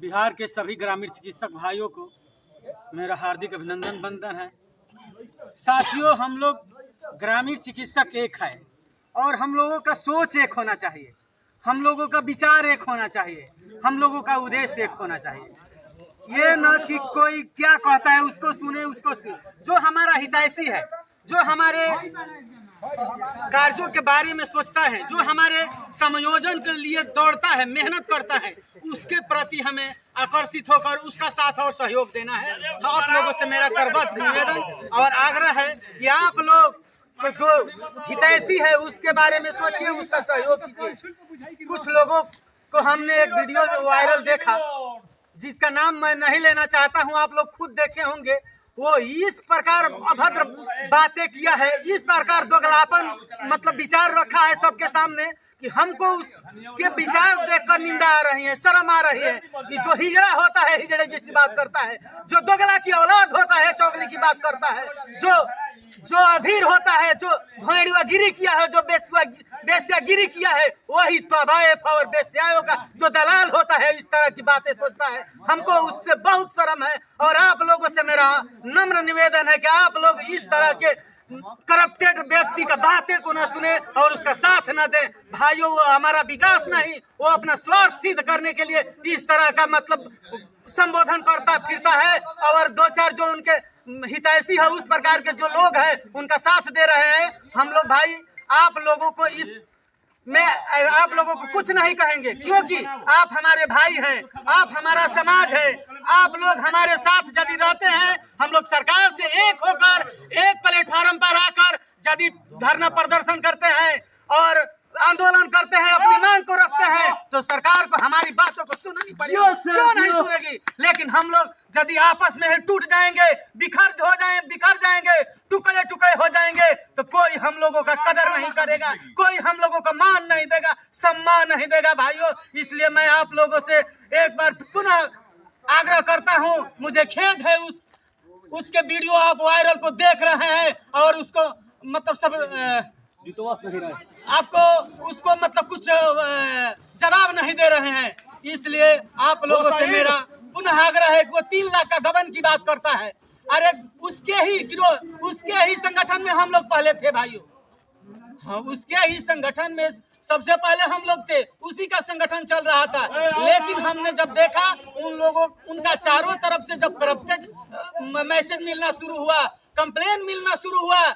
बिहार के सभी ग्रामीण चिकित्सक भाइयों को मेरा हार्दिक अभिनंदन वंदन है। साथियों, हम लोग ग्रामीण चिकित्सक एक है और हम लोगों का सोच एक होना चाहिए, हम लोगों का विचार एक होना चाहिए, हम लोगों का उद्देश्य एक होना चाहिए। ये न कि कोई क्या कहता है उसको सुने, उसको जो हमारा हितैषी है, जो हमारे कार्यों के बारे में सोचता है, जो हमारे समायोजन के लिए दौड़ता है, मेहनत करता है, उसके प्रति हमें आकर्षित होकर उसका साथ और सहयोग देना है। आप लोगों से मेरा करबद्ध निवेदन और आग्रह है कि आप लोग को जो हितैषी है उसके बारे में सोचिए, उसका सहयोग कीजिए। कुछ लोगों को हमने एक वीडियो वायरल देखा जिसका नाम मैं नहीं लेना चाहता हूं, आप लोग खुद देखे होंगे। वो इस प्रकार अभद्र बातें किया है, इस प्रकार दोगलापन मतलब विचार रखा है सबके सामने कि हमको उसके विचार देखकर निंदा आ रही है, शर्म आ रही है कि जो हिजड़ा होता है हिजड़े जैसी बात करता है, जो दोगला की औलाद होता है चौगली की बात करता है, जो अधीर होता है, जो भेड़ुआगिरी किया है, जो बेस्यागिरी किया है, वही तवाइफ और बेस्याओं का जो दलाल होता है इस तरह की बातें सोचता है। हमको उससे बहुत शर्म है और आप लोगों से मेरा नम्र निवेदन है कि आप लोग इस तरह के करप्टेड व्यक्ति का बातें को न सुने और उसका साथ न दें। भाइयों, वो हमारा विकास नहीं, वो अपना स्वार्थ सिद्ध करने के लिए इस तरह का मतलब संबोधन करता फिरता है और दो चार जो उनके हितैषी है उस प्रकार के जो लोग हैं उनका साथ दे रहे हैं। हम लोग भाई आप लोगों को आप लोगों को कुछ नहीं कहेंगे, क्योंकि आप हमारे भाई हैं, आप हमारा समाज है। आप लोग हमारे साथ यदि रहते हैं, हम लोग सरकार से एक होकर एक प्लेटफार्म पर आकर यदि धरना प्रदर्शन करते हैं और आंदोलन करते हैं, अपनी मांग को रखते हैं, तो सरकार को हमारी बातों को सुननी पड़ेगी, क्यों नहीं सुनेगी। लेकिन हम लोग यदि आपस में टूट जाएंगे, बिखर जाएंगे, टुकड़े टुकड़े हो जाएंगे, तो कोई हम लोगों का कदर नहीं करेगा, कोई हम लोगों का मान नहीं देगा, सम्मान नहीं देगा। भाइयों, इसलिए मैं आप लोगों से एक बार पुनः आग्रह करता हूँ, मुझे खेद है उसके वीडियो आप वायरल को देख रहे हैं और उसको मतलब सब आपको उसको मतलब कुछ जवाब नहीं दे रहे हैं। इसलिए आप लोगों से मेरा पुनः आग्रह है कि वो 3 लाख का गबन की बात करता है। अरे उसके ही संगठन में हम लोग पहले थे भाइयों, हाँ, उसके ही संगठन में सबसे पहले हम लोग थे, उसी का संगठन चल रहा था। लेकिन हमने जब देखा उनका चारों तरफ से जब करप्टेड मैसेज मिलना शुरू हुआ, कंप्लेन मिलना शुरू हुआ,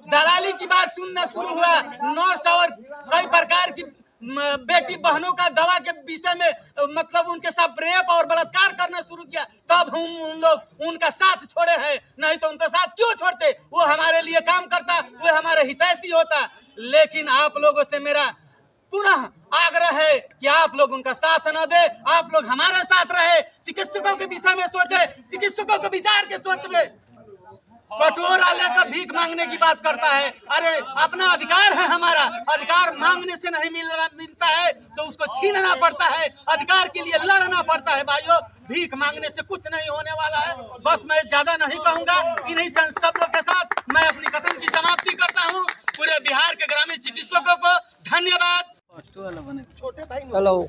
दलाली की बात सुनना शुरू हुआ, नर्स और कई प्रकार की बेटी बहनों का दवा के विषय में मतलब उनके साथ रेप और बलात्कार करना शुरू किया, तब हम लोग उनका साथ छोड़े हैं। नहीं तो उनका साथ क्यों छोड़ते, वो हमारे लिए काम करता, वो हमारे हितैषी होता। लेकिन आप लोगों से मेरा पुनः आग्रह है कि आप लोग उनका साथ न दे, आप लोग हमारे साथ रहे, चिकित्सकों के विषय में सोचे, चिकित्सकों के विचार के सोच में। कटोरा लेकर भीख मांगने की बात करता है। अरे अपना अधिकार है, हमारा अधिकार मांगने से नहीं मिलता है तो उसको छीनना पड़ता है, अधिकार के लिए लड़ना पड़ता है। भाइयों, भीख मांगने से कुछ नहीं होने वाला है। बस मैं ज्यादा नहीं कहूंगा, इन्हीं चंद शब्दों के साथ मैं अपनी कथन की समाप्ति करता हूं। पूरे बिहार के ग्रामीण चिकित्सकों को धन्यवाद। हेलो,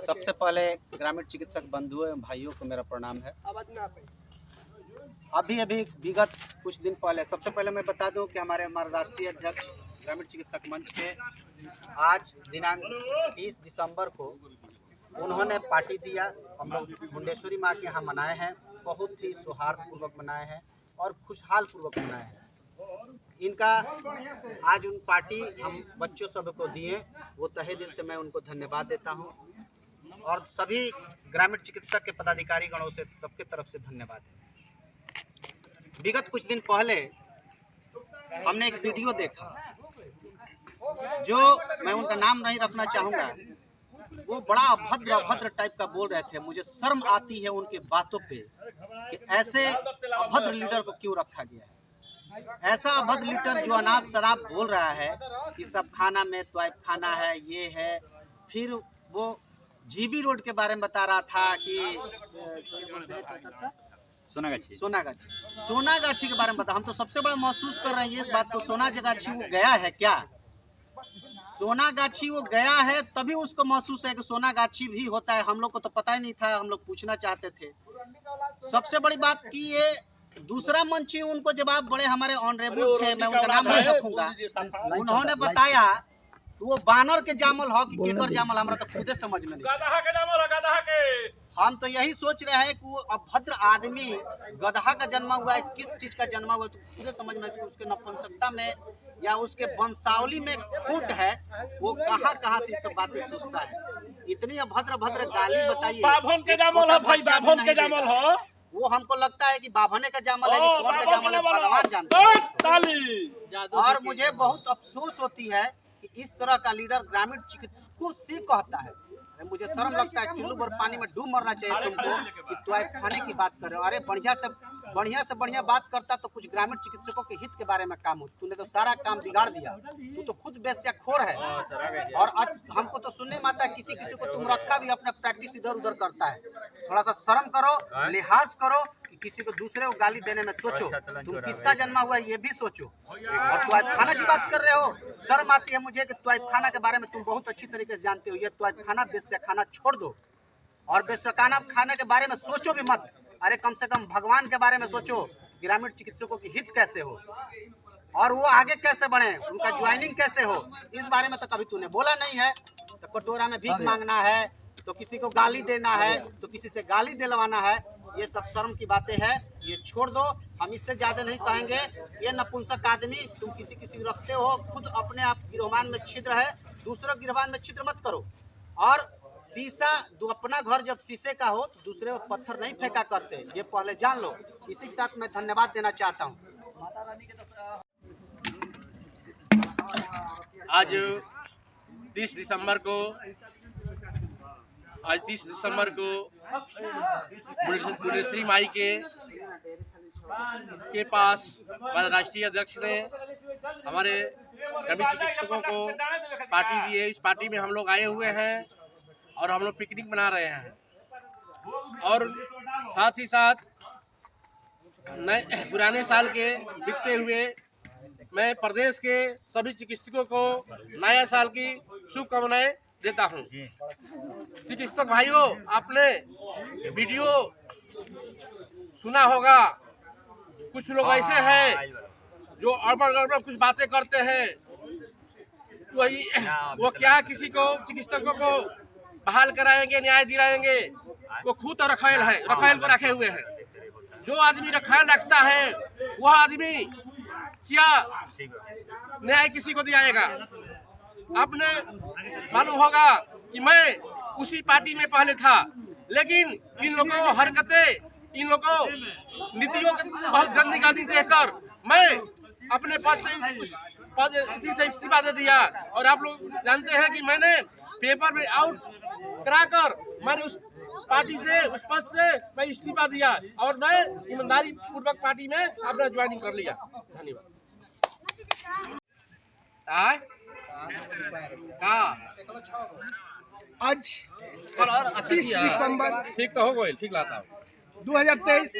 सबसे पहले ग्रामीण चिकित्सक बंधुओं एवं भाइयों को मेरा प्रणाम है। अभी विगत कुछ दिन पहले सबसे पहले मैं बता दूं कि हमारे राष्ट्रीय अध्यक्ष ग्रामीण चिकित्सक मंच के आज दिनांक 30 दिसंबर को उन्होंने पार्टी दिया। हम लोग मुंडेश्वरी माँ के यहाँ मनाए हैं, बहुत ही सौहार्दपूर्वक मनाए हैं और खुशहाल पूर्वक मनाए हैं। इनका आज उन पार्टी हम बच्चों सब को दिए, वो तहे दिल से मैं उनको धन्यवाद देता हूँ और सभी ग्रामीण चिकित्सक के पदाधिकारी गणों से सबके तरफ से धन्यवाद है। विगत कुछ दिन पहले हमने एक वीडियो देखा, जो मैं उनका नाम नहीं रखना चाहूँगा, वो बड़ा अभद्र टाइप का बोल रहे थे। मुझे शर्म आती है उनके बातों पे कि ऐसे अभद्र लीडर को क्यों रखा गया है। ऐसा अभद्र लीडर जो अनाप शराब बोल रहा है कि सब खाना में तवाइफ खाना है, ये है। फिर वो जीबी रोड के बारे में बता रहा था कि सोनागाछी के बारे में बता। हम तो सबसे बड़ा महसूस कर रहे हैं ये इस बात को, सोनागाछी वो गया है क्या? सोनागाछी वो गया है तभी उसको महसूस है कि सोनागाछी भी होता है। हम लोग को तो पता ही नहीं था, हम लोग पूछना चाहते थे। सबसे बड़ी बात कि ये दूसरा मंच ही उनको जवाब बड़े हमारे ऑनरेबल थे, मैं उनका नाम नहीं रखूंगा, उन्होंने बताया कि वो बानर के जामल हो कि केकर जामल, हमरा तो खुदे समझ में नहीं। हम तो यही सोच रहे हैं कि वो अभद्र आदमी गधा का जन्मा हुआ है, किस चीज का जन्मा हुआ है, तो खुदे समझ में कि उसके नपुंसकता में या उसके वंशावली में खोट है। वो कहाँ कहाँ से सब बातें सोचता है। इतनी अभद्र भद्र गाली बताइए। वो हमको लगता है कि बाभने का जामल है कि कौन का जामल है, भगवान जानता है। और मुझे बहुत अफसोस होती है कि इस तरह का लीडर ग्रामीण चिकित्सकों से कहता है। मुझे शर्म लगता है, चुल्लू भर पानी में डूब मरना चाहिए तुमको कि तोय खाने की बात कर रहे हो। अरे बढ़िया से बढ़िया बात करता तो कुछ ग्रामीण चिकित्सकों के हित के बारे में काम हो। तूने तो सारा काम बिगाड़ दिया, तू तो खुद वेश्याखोर है। और अब हमको तो सुनने में आता है किसी किसी को तुम रखा भी अपना प्रैक्टिस इधर उधर करता है। थोड़ा सा शर्म करो, लिहाज करो, किसी को दूसरे को गाली देने में सोचो। तुम किसका जन्मा हुआ है ये भी सोचो। और तोयब खाना की बात कर रहे हो, शर्म आती है मुझे कि तोयब खाना के बारे में तुम बहुत अच्छी तरीके से जानते हो। ये तोयब खाना बेश्या खाना छोड़ दो और बेश्याखाना खाने के बारे में सोचो भी मत। अरे कम से कम भगवान के बारे में सोचो, ग्रामीण चिकित्सकों की हित कैसे हो और वो आगे कैसे बढ़े, उनका ज्वाइनिंग कैसे हो, इस बारे में तो कभी तूने बोला नहीं है। तो कटोरा में भीख मांगना है, तो किसी को गाली देना है, तो किसी से गाली दिलवाना है, ये सब शर्म की बातें हैं। ये छोड़ दो, हम इससे ज्यादा नहीं कहेंगे। ये नपुंसक आदमी, तुम किसी किसी रखते हो, खुद अपने आप गिरोहमान में छिद्र है, दूसरों गिरोहमान में छिद्र मत करो। और शीशा अपना घर जब शीशे का हो तो दूसरे पर पत्थर नहीं फेंका करते, ये पहले जान लो। इसी के साथ मैं धन्यवाद देना चाहता हूँ। आज 30 दिसंबर को मुंडेश्वरी माई के पास हमारे राष्ट्रीय अध्यक्ष ने हमारे ग्रामीण चिकित्सकों को पार्टी दी है। इस पार्टी में हम लोग आए हुए हैं और हम लोग पिकनिक मना रहे हैं। और साथ ही साथ नए पुराने साल के बीतते हुए मैं प्रदेश के सभी चिकित्सकों को नया साल की शुभकामनाएं देता हूं। चिकित्सक भाइयों, आपने वीडियो सुना होगा, कुछ लोग ऐसे हैं जो अड़बड़ कुछ बातें करते हैं। वो क्या किसी को चिकित्सकों को बहाल कराएंगे, न्याय दिलाएंगे? वो खुद तो रखायल को रखे हुए हैं। जो आदमी रखायल रखता है वह आदमी क्या न्याय किसी को दिलाएगा? आपने मालूम होगा कि मैं उसी पार्टी में पहले था, लेकिन इन लोगों को हरकतें, इन लोगों को नीतियों की बहुत गंदी गाली देखकर मैं अपने पद इसी से इस्तीफा दे दिया। और आप लोग जानते हैं कि मैंने पेपर में आउट कराकर मैंने उस पार्टी से, उस पद से मैं इस्तीफा दिया और मैं ईमानदारी पूर्वक पार्टी में अपना ज्वाइनिंग कर लिया। धन्यवाद। आज 30 दिसंबर ठीक तो हो गई, ठीक लाता 2023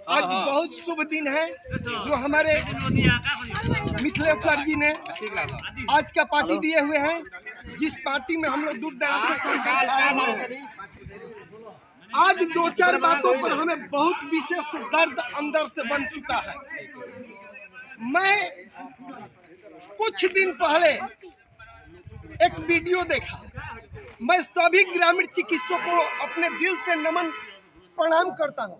आज बहुत शुभ दिन है जो हमारे मिथिलेश सर जी ने आज का पार्टी दिए हुए हैं, जिस पार्टी में हम लोग दूर दराज से चलकर आए हुए हैं। आज 2-4 बातों पर हमें बहुत विशेष दर्द अंदर से बन चुका है। मैं कुछ दिन पहले एक वीडियो देखा। मैं सभी ग्रामीण चिकित्सकों को अपने दिल से नमन प्रणाम करता हूं।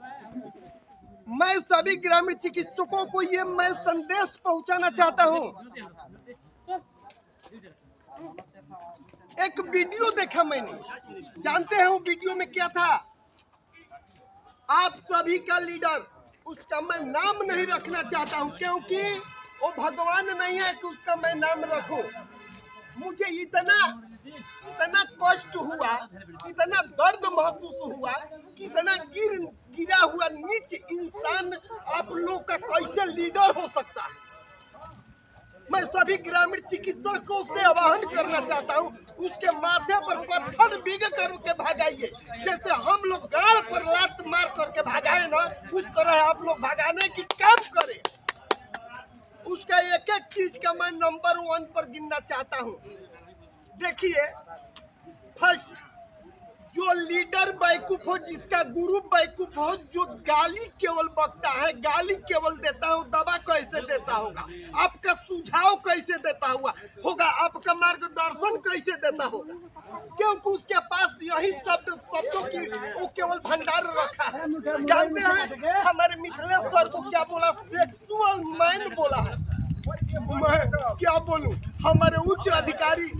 मैं सभी ग्रामीण चिकित्सकों को ये मैं संदेश पहुंचाना चाहता हूं। एक वीडियो देखा मैंने, जानते हैं वो वीडियो में क्या था? आप सभी का लीडर, उसका मैं नाम नहीं रखना चाहता हूं क्योंकि वो भगवान नहीं है कि उसका मैं नाम रखूं। मुझे इतना कष्ट हुआ, इतना दर्द महसूस हुआ कि इतना गिरा हुआ नीच इंसान आप लोग का कैसे लीडर हो सकता है। मैं सभी ग्रामीण चिकित्सकों से आह्वान करना चाहता हूं, उसके माथे पर पत्थर बीग करके भगाइए। जैसे हम लोग गाड़ पर लात मार करके भगाए ना, उस तरह आप लोग भगाने की काम करें। उसका एक एक चीज का मैं नंबर 1 पर गिनना चाहता हूँ। देखिए, फर्स्ट, जो लीडर बेवकूफ हो, जिसका गुरु बेवकूफ हो, जो गाली केवल बकता है, गाली केवल देता हो, दवा कैसे देता होगा, आपका सुझाव कैसे देता होगा, आपका मार्गदर्शन कैसे देता होगा, क्योंकि उसके पास यही शब्दों की वो केवल भंडार रखा है। जानते हैं हमारे मिथिलेश सर को क्या बोला? सेक्सुअल मैन बोला है। मैं क्या बोलूं, हमारे उच्च अधिकारी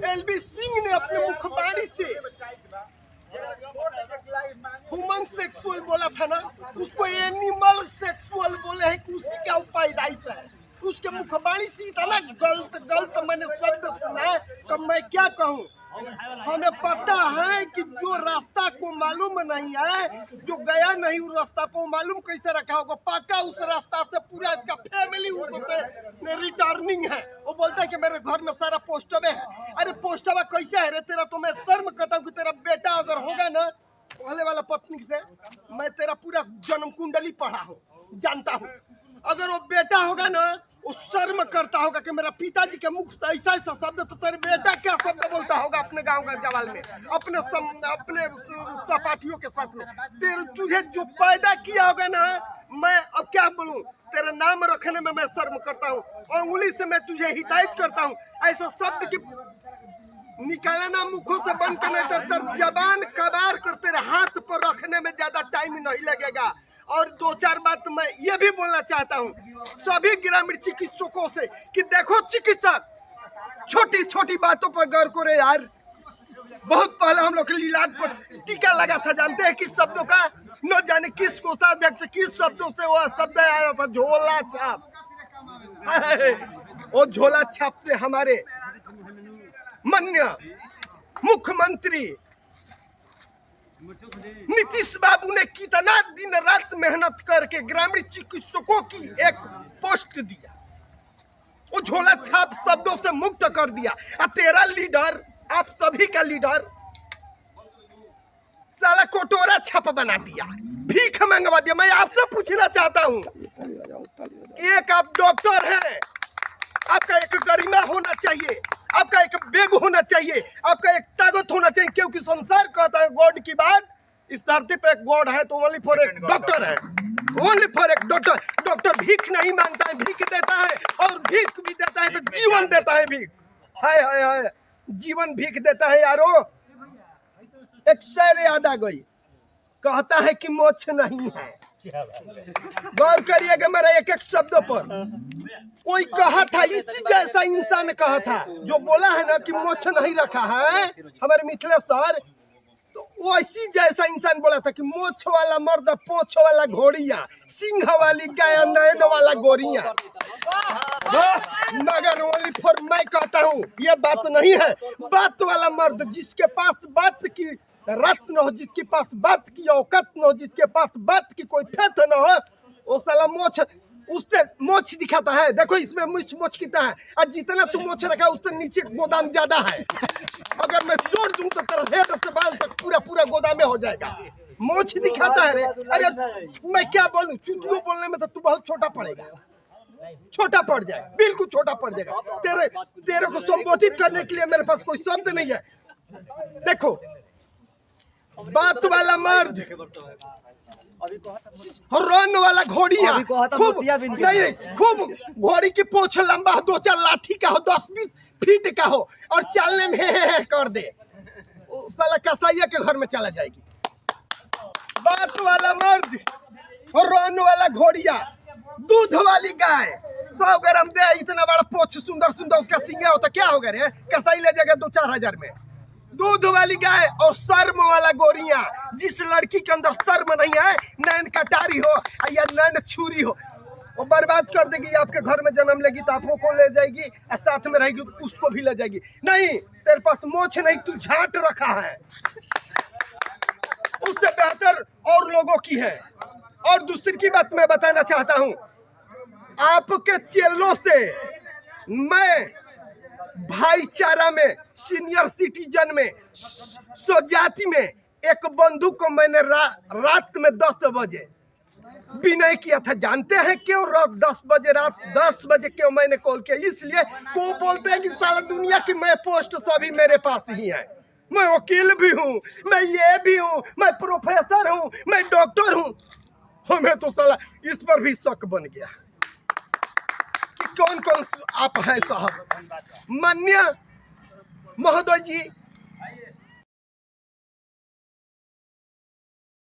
एलबी सिंह ने अपने मुखबाणी से ह्यूमन सेक्सुअल बोला था ना, उसको एनिमल सेक्सुअल बोले हैं कि उसी का पैदाइश है। उसके मुखबाणी से इतना गलत मैंने शब्द सुना है तो मैं क्या कहूँ। हमें पता है कि जो रास्ता को मालूम नहीं है, जो गया नहीं उस रास्ता को मालूम कैसे रखा होगा। पक्का उस रास्ता से पूरा इसका फैमिली उससे रिटर्निंग है। वो बोलता है कि मेरे घर में सारा पोस्टवे है। अरे पोस्टवा कैसे है रे तेरा? तो मैं शर्म करता हूँ कि तेरा बेटा अगर होगा ना पहले वाला पत्नी से, मैं तेरा पूरा जन्म कुंडली पढ़ा हूँ, जानता हूँ। अगर वो बेटा होगा ना, वो शर्म करता होगा कि मेरा पिताजी के मुख से ऐसा ऐसा शब्द, तो तेरे बेटा क्या शब्द बोलता होगा अपने गांव का जवाल में, अपने सहपाठियों के साथ में। तुझे जो पैदा किया होगा ना, मैं अब क्या बोलूं, तेरा नाम रखने में मैं शर्म करता हूँ। उंगली से मैं तुझे हिदायत करता हूँ, ऐसा शब्द की निकालना मुखों से बंद करना, तर जबान कबार कर तेरे हाथ पर रखने में ज्यादा टाइम नहीं लगेगा। और 2-4 बात मैं ये भी बोलना चाहता हूँ सभी ग्रामीण चिकित्सकों से कि देखो चिकित्सक, छोटी छोटी बातों पर गौर करो यार। बहुत पहले हम लोग लीलाट पर टीका लगा था, जानते हैं किस शब्दों का? न जाने किस कोषाध्यक्ष किस शब्दों से वो शब्द आया था, झोला छाप। वो झोला छाप से हमारे माननीय मुख्यमंत्री नीतीश बाबू ने कितना दिन रात मेहनत करके ग्रामीण चिकित्सकों की एक पोस्ट दिया, वो झोला छाप शब्दों से मुक्त कर दिया। और तेरा लीडर, आप सभी का लीडर, साला कोटोरा छाप बना दिया, भीख मंगवा दिया। मैं आपसे पूछना चाहता हूँ, एक आप डॉक्टर हैं, आपका एक गरिमा होना चाहिए, आपका एक बेग होना चाहिए, आपका एक ताकत होना चाहिए, क्योंकि संसार कहता है गॉड की बात, इस धरती पे एक गॉड है तो ओनली फॉर एक डॉक्टर है, ओनली फॉर एक डॉक्टर। डॉक्टर भीख नहीं मांगता है, भीख देता है, और भीख भी देता है तो जीवन देता है। भीख हाय हाय हाय, जीवन भीख देता है यारो। एक शेर याद आ गई, कहता है कि मोक्ष नहीं है। गौर करिएगा मेरा एक एक शब्दों पर। कोई कहा था, इसी जैसा इंसान कहा था, जो बोला है ना कि मोक्ष नहीं रखा है हमारे मिथिलेश सर, तो वो इसी जैसा इंसान बोला था कि मोक्ष वाला मर्द, पोछ वाला घोड़िया, सिंह वाली गाय, नयन वाला गोरिया। मगर ओनली फॉर मैं कहता हूँ ये बात नहीं है। बात वाला मर्द, जिसके पास बात की रत न हो, जिसके पास बात की औकात न हो, जिसके पास बात की कोई फेथ न हो, वो साला मोक्ष, उससे मोक्ष दिखाता है। देखो इसमें मोक्ष कितना है, और जितना तुम मोक्ष रखा उससे नीचे गोदाम ज्यादा है। अगर मैं जोड़ दूं तो तेरा हेड से बाल तक पूरा गोदाम में हो जाएगा। मोक्ष दिखाता है रे। अरे मैं क्या बोलूं, चुतियों बोलने में तो तू बहुत छोटा पड़ेगा, छोटा पड़ जाएगा, बिल्कुल छोटा पड़ जाएगा। तेरे को संबोधित करने के लिए मेरे पास कोई शब्द नहीं है। देखो, बात वाला मर्द, रन वाला घोड़िया, खूब नहीं, खूब घोड़ी की पोछ लंबा हो, 2-4 लाठी का हो, 10-20 फीट का हो, और चलने में हे कर दे, साला कसाईया के घर में चला जाएगी। बात वाला मर्द और रन वाला घोड़िया, दूध वाली गाय, 100 ग्राम दे, इतना बड़ा पोछ, सुंदर सुंदर उसका सिंगा होता, क्या होगा रे? कसाई ले जाएगा 2-4 हजार में। दूध वाली गाय और शर्म वाला गोरिया, जिस लड़की के अंदर शर्म नहीं है, नैन कटारी हो या नैन छुरी हो, वो बर्बाद कर देगी। आपके घर में जन्म लेगी तो आपको को ले जाएगी, साथ में रहेगी उसको भी ले जाएगी। नहीं, तेरे पास मोछ नहीं, तू झाट रखा है, उससे बेहतर और लोगों की है। और दूसरी की बात मैं बताना चाहता हूँ, आपके चेलों से मैं भाईचारा में, सीनियर सिटीजन में, स्वजाति में एक बंधु को मैंने रात में 10 बजे विनय किया था। जानते हैं क्यों? रात 10 बजे, रात 10 बजे क्यों मैंने कॉल किया? इसलिए को बोलते हैं कि सारा दुनिया की मैं पोस्ट सभी मेरे पास ही है। मैं वकील भी हूँ, मैं ये भी हूँ, मैं प्रोफेसर हूँ, मैं डॉक्टर हूँ। हमें तो साला इस पर भी शक बन गया कि कौन कौन आप हैं साहब। माननीय महोदय जी,